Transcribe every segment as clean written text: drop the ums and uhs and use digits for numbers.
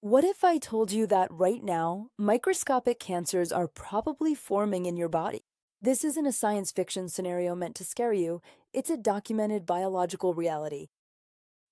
What if I told you that right now, microscopic cancers are probably forming in your body? This isn't a science fiction scenario meant to scare you, it's a documented biological reality.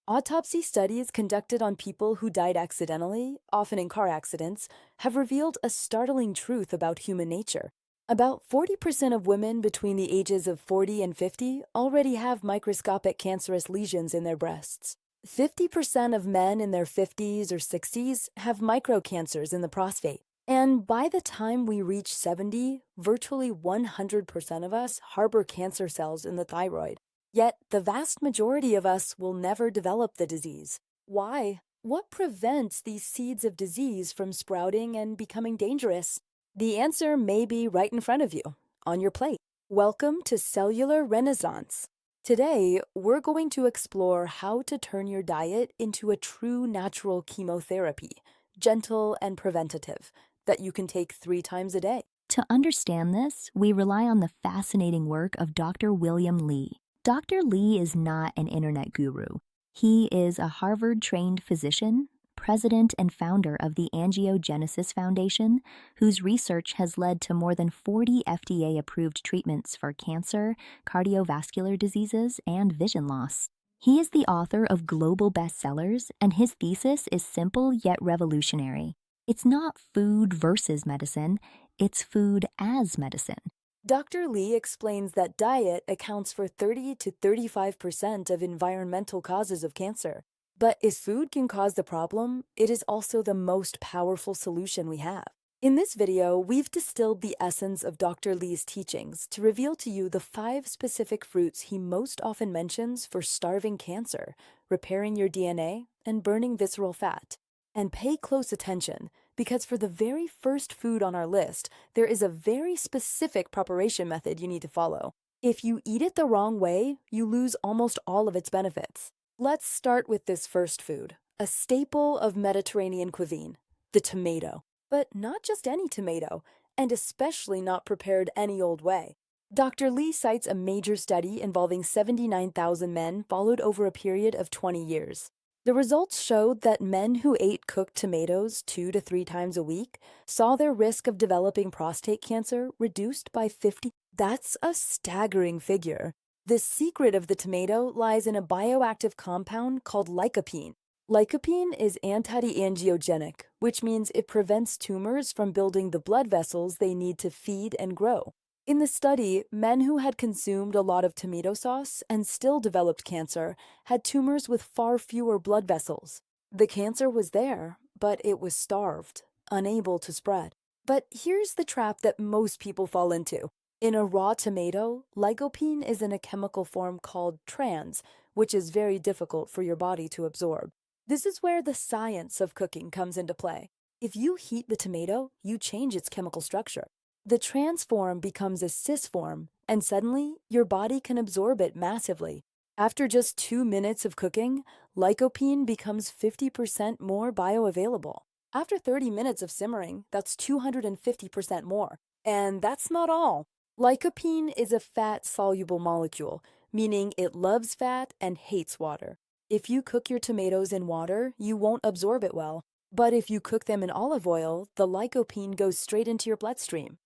Autopsy studies conducted on people who died accidentally, often in car accidents, have revealed a startling truth about human nature. About 40% of women between the ages of 40 and 50 already have microscopic cancerous lesions in their breasts. 50% of men in their 50s or 60s have microcancers in the prostate. And by the time we reach 70, virtually 100% of us harbor cancer cells in the thyroid. Yet, the vast majority of us will never develop the disease. Why? What prevents these seeds of disease from sprouting and becoming dangerous? The answer may be right in front of you, on your plate. Welcome to Cellular Renaissance. Today, we're going to explore how to turn your diet into a true natural chemotherapy, gentle and preventative, that you can take 3 times a day. To understand this, we rely on the fascinating work of Dr. William Lee. Dr. Lee is not an internet guru. He is a Harvard-trained physician, president and founder of the Angiogenesis Foundation, whose research has led to more than 40 FDA-approved treatments for cancer, cardiovascular diseases, and vision loss. He is the author of global bestsellers, and his thesis is simple yet revolutionary. It's not food versus medicine, it's food as medicine. Dr. Lee explains that diet accounts for 30 to 35% of environmental causes of cancer. But if food can cause the problem, it is also the most powerful solution we have. In this video, we've distilled the essence of Dr. Lee's teachings to reveal to you the 5 specific fruits he most often mentions for starving cancer, repairing your DNA, and burning visceral fat. And pay close attention, because for the very first food on our list, there is a very specific preparation method you need to follow. If you eat it the wrong way, you lose almost all of its benefits. Let's start with this first food, a staple of Mediterranean cuisine, the tomato. But not just any tomato, and especially not prepared any old way. Dr. Lee cites a major study involving 79,000 men followed over a period of 20 years. The results showed that men who ate cooked tomatoes 2 to 3 times a week saw their risk of developing prostate cancer reduced by 50. That's a staggering figure. The secret of the tomato lies in a bioactive compound called lycopene. Lycopene is anti-angiogenic, which means it prevents tumors from building the blood vessels they need to feed and grow. In the study, men who had consumed a lot of tomato sauce and still developed cancer had tumors with far fewer blood vessels. The cancer was there, but it was starved, unable to spread. But here's the trap that most people fall into. In a raw tomato, lycopene is in a chemical form called trans, which is very difficult for your body to absorb. This is where the science of cooking comes into play. If you heat the tomato, you change its chemical structure. The trans form becomes a cis form, and suddenly your body can absorb it massively. After just 2 minutes of cooking, lycopene becomes 50% more bioavailable. After 30 minutes of simmering, that's 250% more. And that's not all. Lycopene is a fat-soluble molecule, meaning it loves fat and hates water. If you cook your tomatoes in water, you won't absorb it well. But if you cook them in olive oil, the lycopene goes straight into your bloodstream.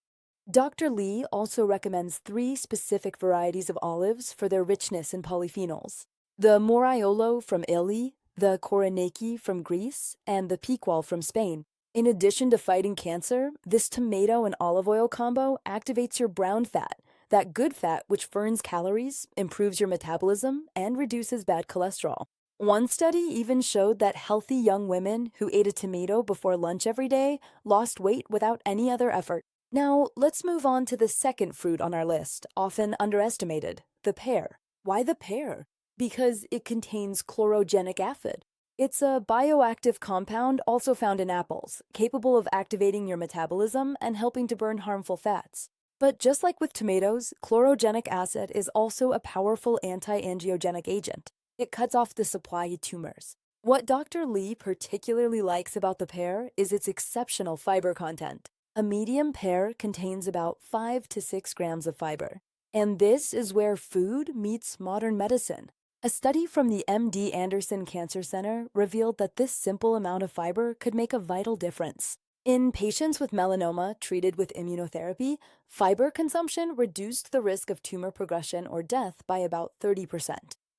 Dr. Lee also recommends 3 specific varieties of olives for their richness in polyphenols. The Moraiolo from Italy, the Koroneiki from Greece, and the Picual from Spain. In addition to fighting cancer, this tomato and olive oil combo activates your brown fat, that good fat which burns calories, improves your metabolism, and reduces bad cholesterol. One study even showed that healthy young women who ate a tomato before lunch every day lost weight without any other effort. Now, let's move on to the second fruit on our list, often underestimated, the pear. Why the pear? Because it contains chlorogenic acid. It's a bioactive compound also found in apples, capable of activating your metabolism and helping to burn harmful fats. But just like with tomatoes, chlorogenic acid is also a powerful anti-angiogenic agent. It cuts off the supply of tumors. What Dr. Lee particularly likes about the pear is its exceptional fiber content. A medium pear contains about 5 to 6 grams of fiber. And this is where food meets modern medicine. A study from the MD Anderson Cancer Center revealed that this simple amount of fiber could make a vital difference. In patients with melanoma treated with immunotherapy, fiber consumption reduced the risk of tumor progression or death by about 30%.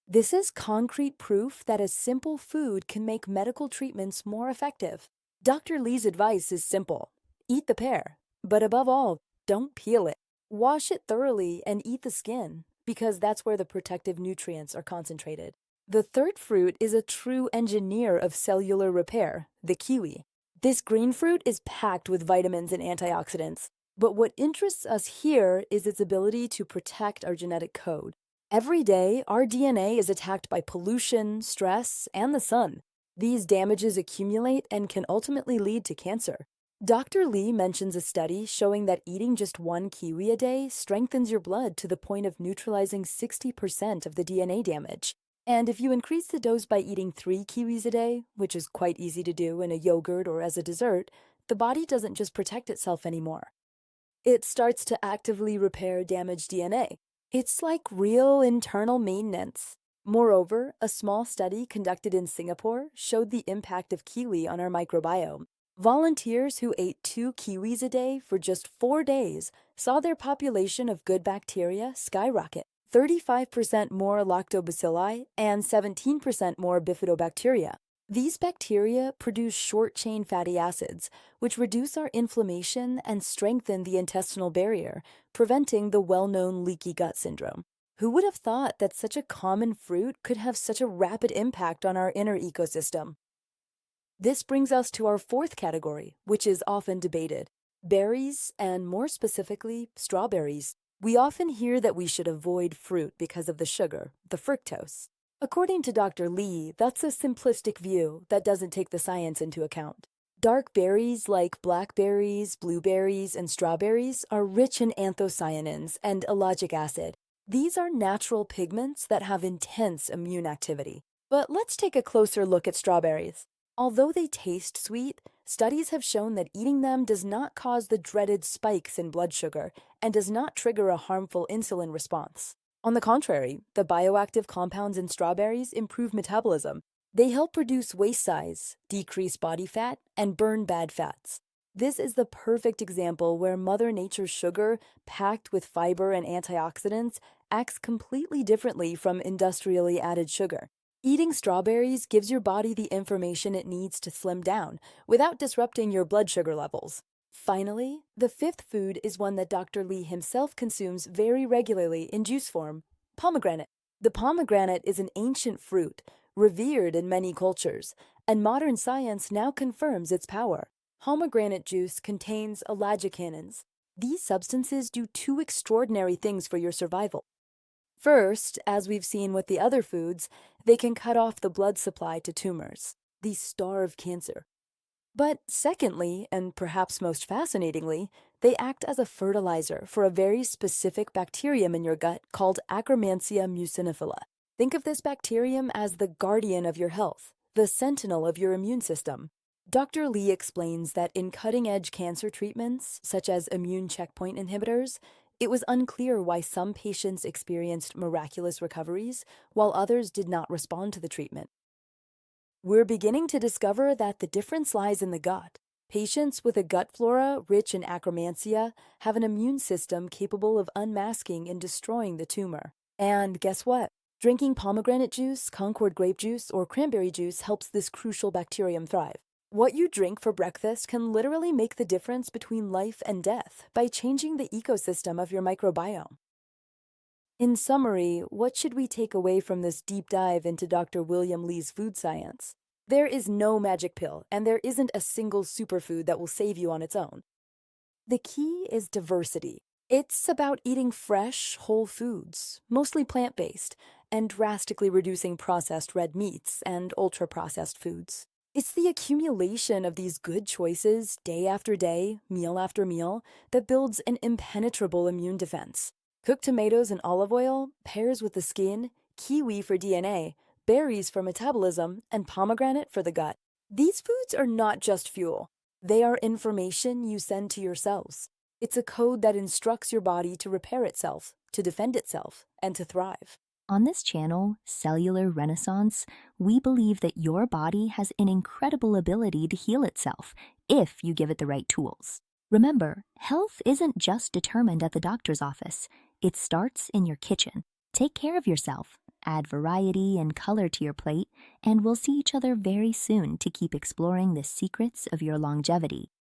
This is concrete proof that a simple food can make medical treatments more effective. Dr. Lee's advice is simple: eat the pear, but above all, don't peel it. Wash it thoroughly and eat the skin, because that's where the protective nutrients are concentrated. The third fruit is a true engineer of cellular repair, the kiwi. This green fruit is packed with vitamins and antioxidants, but what interests us here is its ability to protect our genetic code. Every day, our DNA is attacked by pollution, stress, and the sun. These damages accumulate and can ultimately lead to cancer. Dr. Lee mentions a study showing that eating just one kiwi a day strengthens your blood to the point of neutralizing 60% of the DNA damage. And if you increase the dose by eating 3 kiwis a day, which is quite easy to do in a yogurt or as a dessert, the body doesn't just protect itself anymore. It starts to actively repair damaged DNA. It's like real internal maintenance. Moreover, a small study conducted in Singapore showed the impact of kiwi on our microbiome. Volunteers who ate 2 kiwis a day for just 4 days saw their population of good bacteria skyrocket. 35% more lactobacilli and 17% more bifidobacteria. These bacteria produce short-chain fatty acids, which reduce our inflammation and strengthen the intestinal barrier, preventing the well-known leaky gut syndrome. Who would have thought that such a common fruit could have such a rapid impact on our inner ecosystem? This brings us to our fourth category, which is often debated: berries, and more specifically, strawberries. We often hear that we should avoid fruit because of the sugar, the fructose. According to Dr. Lee, that's a simplistic view that doesn't take the science into account. Dark berries like blackberries, blueberries, and strawberries are rich in anthocyanins and ellagic acid. These are natural pigments that have intense immune activity. But let's take a closer look at strawberries. Although they taste sweet, studies have shown that eating them does not cause the dreaded spikes in blood sugar and does not trigger a harmful insulin response. On the contrary, the bioactive compounds in strawberries improve metabolism. They help reduce waist size, decrease body fat, and burn bad fats. This is the perfect example where Mother Nature's sugar, packed with fiber and antioxidants, acts completely differently from industrially added sugar. Eating strawberries gives your body the information it needs to slim down without disrupting your blood sugar levels. Finally, the fifth food is one that Dr. Lee himself consumes very regularly in juice form: pomegranate. The pomegranate is an ancient fruit, revered in many cultures, and modern science now confirms its power. Pomegranate juice contains ellagicanins. These substances do two extraordinary things for your survival. First, as we've seen with the other foods, they can cut off the blood supply to tumors. These starve cancer. But secondly, and perhaps most fascinatingly, they act as a fertilizer for a very specific bacterium in your gut called Akkermansia mucinifila. Think of this bacterium as the guardian of your health, the sentinel of your immune system. Dr. Lee explains that in cutting-edge cancer treatments, such as immune checkpoint inhibitors, it was unclear why some patients experienced miraculous recoveries while others did not respond to the treatment. We're beginning to discover that the difference lies in the gut. Patients with a gut flora rich in Akkermansia have an immune system capable of unmasking and destroying the tumor. And guess what? Drinking pomegranate juice, Concord grape juice, or cranberry juice helps this crucial bacterium thrive. What you drink for breakfast can literally make the difference between life and death by changing the ecosystem of your microbiome. In summary, what should we take away from this deep dive into Dr. William Lee's food science? There is no magic pill, and there isn't a single superfood that will save you on its own. The key is diversity. It's about eating fresh, whole foods, mostly plant-based, and drastically reducing processed red meats and ultra-processed foods. It's the accumulation of these good choices day after day, meal after meal, that builds an impenetrable immune defense. Cooked tomatoes in olive oil, pears with the skin, kiwi for DNA, berries for metabolism, and pomegranate for the gut. These foods are not just fuel. They are information you send to your cells. It's a code that instructs your body to repair itself, to defend itself, and to thrive. On this channel, Cellular Renaissance, we believe that your body has an incredible ability to heal itself if you give it the right tools. Remember, health isn't just determined at the doctor's office. It starts in your kitchen. Take care of yourself, add variety and color to your plate, and we'll see each other very soon to keep exploring the secrets of your longevity.